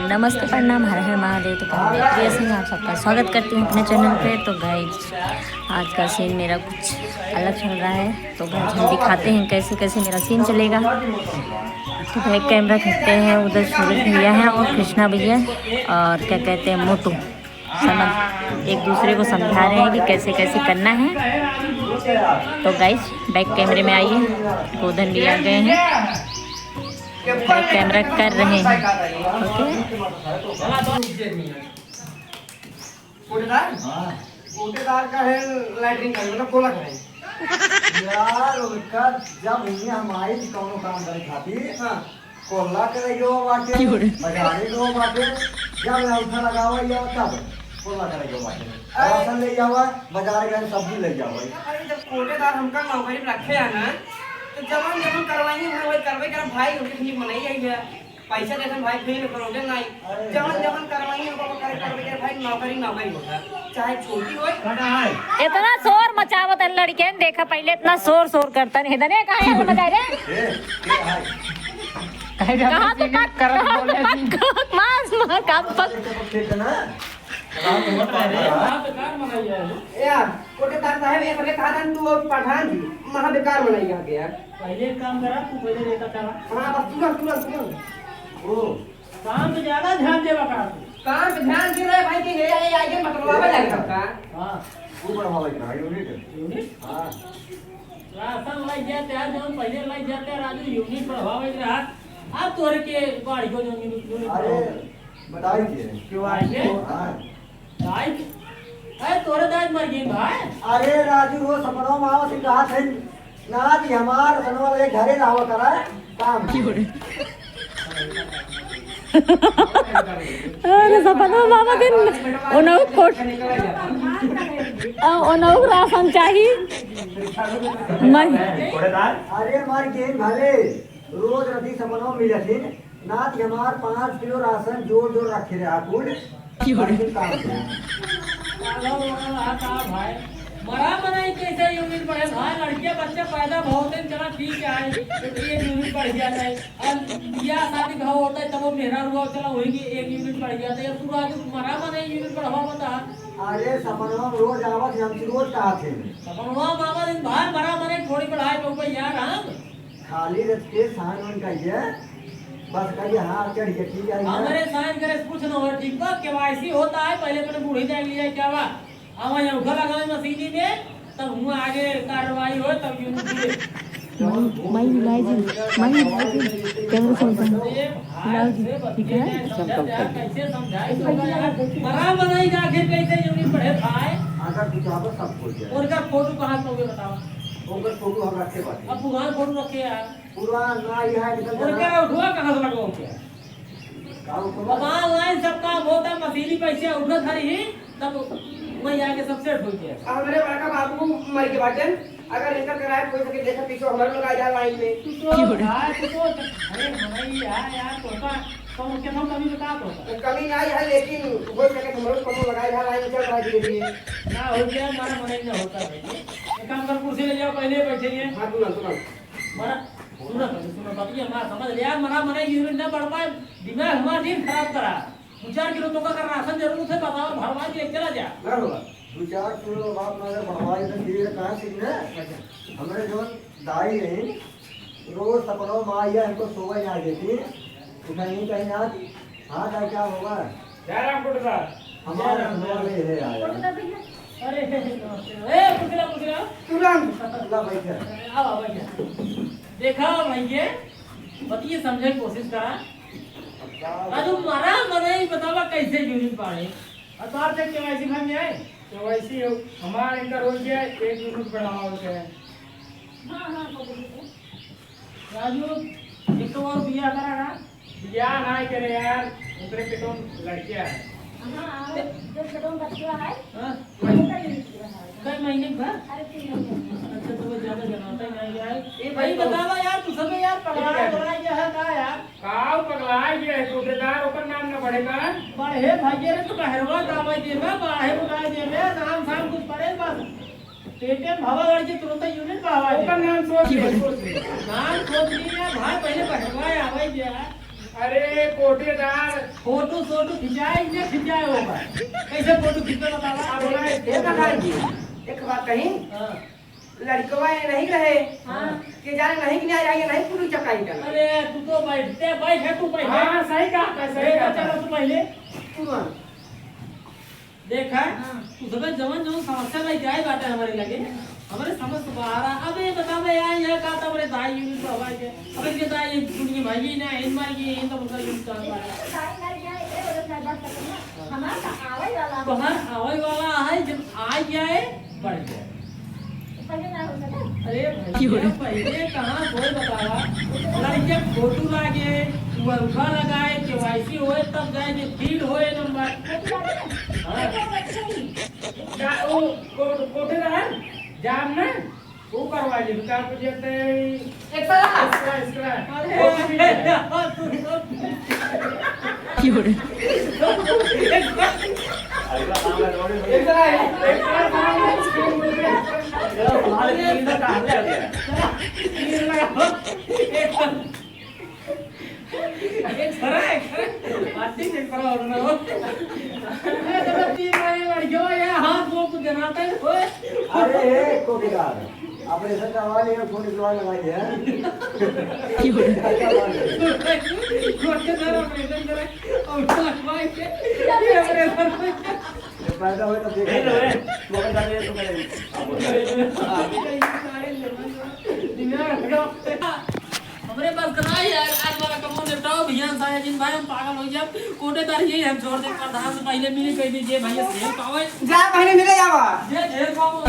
नमस्ते प्रणाम हर हर महादेव। तो प्रिय सिंह आप सबका स्वागत करती हूँ अपने चैनल पे। तो गाइज आज का सीन मेरा कुछ अलग चल रहा है। तो गाइज हम दिखाते हैं कैसे कैसे मेरा सीन चलेगा। तो भाई कैमरा खींचते हैं, उधर सूरज भैया हैं और कृष्णा भैया और क्या कहते हैं मोटू समझ एक दूसरे को समझा रहे हैं कि कैसे कैसे करना है। तो गाइज बैक कैमरे में आइए, गोधन भी आ गए हैं, कैमरा कर रहे हैं। ओके कोटेदार का है लाइटिंग का मतलब कोला है यार। उसका जब हम आई कौनो काम करे खातिर हां कोला करे जो बाटे बाजारे जो बाटे जब उठा लगावा या तब कोला करे जो बाटे राशन ले जावा बाजार गए सब्जी ले जावा। अरे जब कोटेदार हमका नौकरी में रखे है ना तो जब हम करवाएंगे हम वही करवे कर भाई उनके ठीक मनाई आई है पैसा देसन भाई फेल करोगे नहीं जब करवाएंगे हमको करवे कर भाई नौकरी होता चाहे छोटी हो बड़ा है। इतना शोर मचावत है लड़के ने देखा पहले इतना शोर करता नहीं दने कहां है बता रे कहां तो करत बोले मास मार का ठीक है ना यार कोटेदार साहब एक ने कहा था तू पठान जी महा बेकार बनाई आके यार पहले काम करा तू पहले रहता चला। हां बस तुरंत ओ काम पे ज्यादा ध्यान देवा का काम पे ध्यान दे रहे भाई कि ये आगे मतलबा लग रहा हां ऊपर हवा लग रहा है यूनिट हां राशन लाई जाते हैं जो पहले लाई जाते हैं राजू यूनिट प्रभाव रहा। अब तोरे के गाड़ी को जो यूनिट अरे बताई क्यों आए हां दाई अरे तोरे दाई मर गई भाई। अरे राजू वो सपनों में आवत कहा थे ना कि हमार सनवा वाले घरे लावा करा काम अरे सपना मामा दिन ओनो कोट ओनो राशन चाहिए अरे हमारी गेम भले रोज रति सपनों मिले थे ना कि हमार 5 किलो राशन जोड़ जोड़ रखे रहे आकुल काम भाई मरा बनाई कैसे यूनिट बढ़े भाई लड़कियां बच्चे पैदा बहुत दिन चला ठीक है एक यूनिट बढ़ गया है और या शादी भाव होता है तब वो मेहरा रुआ चला होगी एक यूनिट बढ़ गया था तू आज मरा बनाई यूनिट बढ़ावा बता। अरे सपनवा रोज आवत हम रोज कहा थे सपनवा मामा दिन भाई मरा बनाई थोड़ी बढ़ाए तो यार हम खाली रथ के साइन वन कहिए बस कहिए हां चढ़ के ठीक है हमारे साइन करे कुछ ना हो ठीक बा केवाईसी होता है पहले मैंने बूढ़ी जाए लिया क्या बा अब यहाँ उठा लगा मशीनी में तब हुआ आगे कार्रवाई हो तब यूं माई कैमरा चलता है ठीक है कैसे समझाए मरा बनाई आखिर कैसे यूनिट बढ़े भाई अगर कुछ आप सब बोल दिया और का फोटो कहां लोगे बताओ ओकर फोटो हम रखे बाटे अब पुराना फोटो रखे यार पुराना ना यह निकल और क्या उठवा कहां से लगवाओ क्या अब ऑनलाइन सब काम होता है मशीनी पैसे उठा थारी तब मैं आके सबसे हो गया। हमारे बड़का बाबू मर के बाटन अगर इनका किराया कोई सके देखा पीछे हमारे लोग आ जा लाइन में तू तो अरे हमारी यार तो का कम के कम कभी बता तो कमी नहीं है लेकिन कोई सके हमारे को लगाया जा लाइन चल रहा है धीरे धीरे ना हो गया हमारा मन नहीं होता है एक काम कर कुर्सी ले जाओ पहले बैठे हैं। हां सुनो मरा सुनो बाकी हमारा समझ लिया मरा मरे यूनिट ना बढ़ पाए दिमाग हमारा दिन खराब करा 2-4 किलो तो का राशन जरूर है बताओ भरवा के चला जा ना होगा 2-4 किलो बाप ना भरवाई तो धीरे कहां से ना हमरे जो दाई रहे रोज सपनों माया हमको सोवा जा देती कहीं कहीं ना हां का क्या होगा जय राम कोटदा हमारा वाले है आया अरे ए पुतला तुरंत अल्लाह भाई आओ भैया देखा भैया बताइए समझने की कोशिश करा राजू मारा मने बतावा कैसे यूनिट पाए अतार से केवाईसी खान में आए केवाईसी हमारे इनका रोज गया एक यूनिट बढ़ावा हो गया। हां राजू एक और बिया करा ना बिया ना करे यार ऊपर के तो लड़कियां है हां जो छोटो बच्चा है हां कई महीने भर अरे 3 महीने अच्छा तो ज्यादा जनाता नहीं यार ए भाई बतावा यार तू सब यार पगला गया है का यार काव पगला गया है कोटेदार ऊपर नाम ना बढ़ेगा बढ़े भाई रे तो कहरवा दावा देबे बाहे बुला देबे नाम शाम कुछ पड़े बस पेटीएम भावा गड़ के तुरंत यूनिट पावा ऊपर नाम सोच नाम सोच लिया भाई पहले कहरवा आवे यार अरे कोटेदार फोटो फोटो खिंचाए ने खिंचाए होगा कैसे फोटो खींचे बतावा बोला एक बात कही लड़कवा नहीं रहे कि जाने नहीं कि नहीं आएगा नहीं पूरी चकाई कर अरे तू तो बैठते बैठ है तू पहले हां सही कहा सही कहा चलो तू पहले देखा तू सब जवन जवन समस्या में जाए बात है हमारे लगे हमारे समझ तो आ रहा अब ये बता मैं यहाँ का था मेरे दाई यूनिट तो हवाई के अब इसके दाई एक दुनिया भाई ना इन मार ये इन तो मुझे यूनिट चल रहा है तो हर आवाज वाला है जब आ जाए बढ़ जाए अरे पहले कहाँ कोई बतावा लड़के फोटो लागे वरखा लगाए केवाईसी होए तब जाएंगे फीड होए नंबर ओ कोटे रहा जाम ना वो करवा ली बता मुझे ते एक्स्ट्रा अरे कोटेदार आपने सर करवा लिया फोन करवा लगाई है पैदा हुए तो हमारे पास करा यार आज वाला कमों निपटाओ भैया साया जिन भाई हम पागल हो जाए कोटेदार यही हम छोड़ दे प्रधान से पहले मिली कह दीजिए भैया शेर पावे जा पहले मिले जावा जे शेर पाओ